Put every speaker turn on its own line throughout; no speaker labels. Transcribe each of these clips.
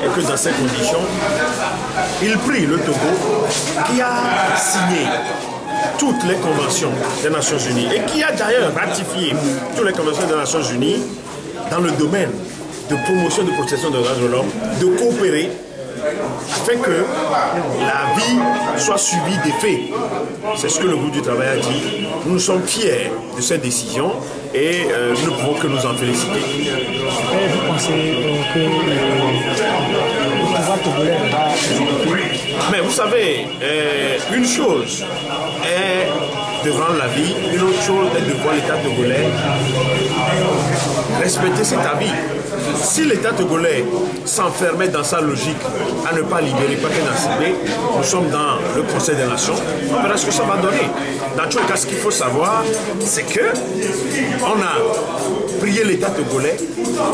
et que dans ces conditions, il prie le Togo qui a signé toutes les conventions des Nations Unies et qui a d'ailleurs ratifié toutes les conventions des Nations Unies dans le domaine de promotion et de protection des droits de l'homme, de coopérer afin que la vie soit suivie des faits. C'est ce que le groupe du travail a dit. Nous sommes fiers de cette décision et nous ne pouvons que nous en féliciter.
Et vous pensez que le pouvoir togolais va exécuter?
Mais vous savez, une chose est de rendre la vie, une autre chose est de voir l'État togolais respecter cet avis. Si l'État togolais s'enfermait dans sa logique à ne pas libérer Paquet Nassibé, nous sommes dans le Conseil des Nations, on verra ce que ça va donner. Dans tous les cas, ce qu'il faut savoir, c'est que on a prié l'État togolais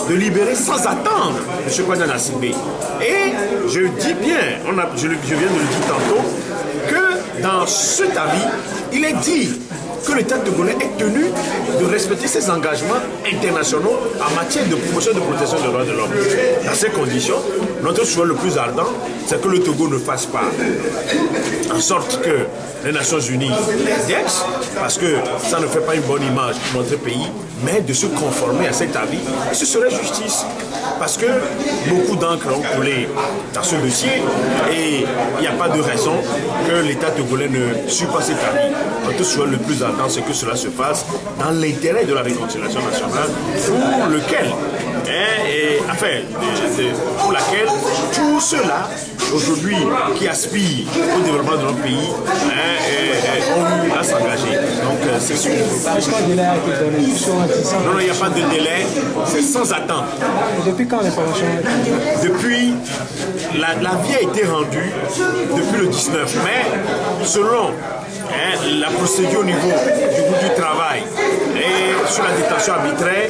de libérer sans attendre M. Paquet Nassibé. Et je dis bien, je viens de le dire tantôt, que dans cet avis, il est dit que l'État togolais est tenu de respecter ses engagements internationaux en matière de promotion et de protection des droits de l'homme. Dans ces conditions, notre souhait le plus ardent, c'est que le Togo ne fasse pas en sorte que les Nations Unies l'indexent, parce que ça ne fait pas une bonne image pour notre pays, mais de se conformer à cet avis, et ce serait justice. Parce que beaucoup d'encre ont coulé dans ce dossier et il n'y a pas de raison que l'État togolais ne suive pas cet avis. Notre souhait le plus ardent, c'est que cela se fasse dans l'intérêt de la réconciliation nationale, pour laquelle tous ceux-là, aujourd'hui, qui aspirent au développement de notre pays, ont eu à s'engager. Donc, c'est ce qu'on veut. Non, il n'y a pas de délai, c'est sans attente.
Depuis quand l'information?
Depuis, la vie a été rendue depuis le 19 mai, selon la procédure au niveau du groupe du travail et sur la détention arbitraire,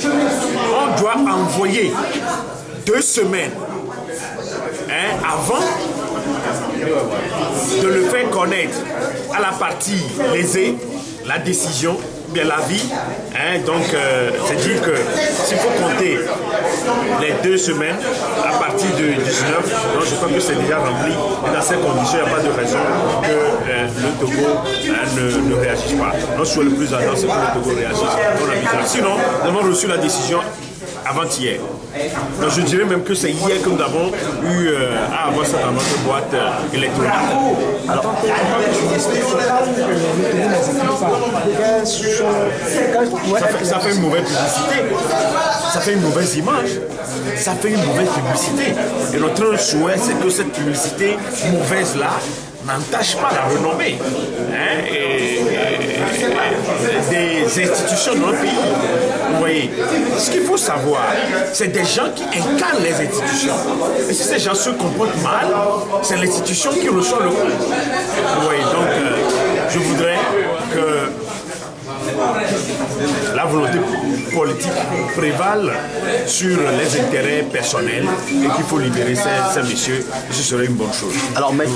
on doit envoyer 2 semaines avant de le faire connaître à la partie lésée, la décision, bien l'avis. Donc, c'est-à-dire que s'il faut compter les 2 semaines à partir du 19, donc je crois que c'est déjà rempli. Et dans ces conditions, il n'y a pas de raison que le Togo ne réagisse pas. Notre souhait le plus ardent, c'est que le Togo réagisse. Sinon, nous avons reçu la décision avant-hier. Donc je dirais même que c'est hier que nous avons eu à avoir ça dans notre boîte électronique.
Alors,
ça fait une mauvaise publicité. Ça fait une mauvaise image. Ça fait une mauvaise publicité. Et notre souhait, c'est que cette publicité mauvaise-là n'entache pas la renommée des institutions de notre pays. Vous voyez, ce qu'il faut savoir, c'est des gens qui incarnent les institutions. Et si ces gens se comportent mal, c'est l'institution qui reçoit le coup. Vous voyez, donc je voudrais que la volonté politique prévale sur les intérêts personnels et qu'il faut libérer ces messieurs, ce serait une bonne chose.
Alors maître,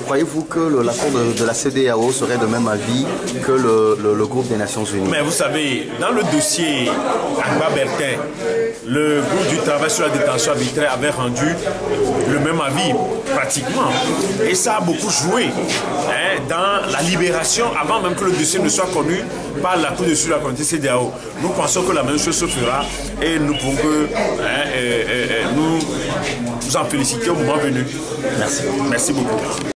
croyez-vous que la Cour de la CEDEAO serait de même avis que le groupe des Nations Unies?
Mais vous savez, dans le dossier Agba Bertin, le groupe du travail sur la détention arbitraire avait rendu le même avis, pratiquement. Et ça a beaucoup joué dans la libération, avant même que le dossier ne soit connu par la Cour de la communauté CEDEAO. Nous pensons que la même chose se fera et nous pouvons que nous en féliciter au moment venu.
Merci.
Merci beaucoup.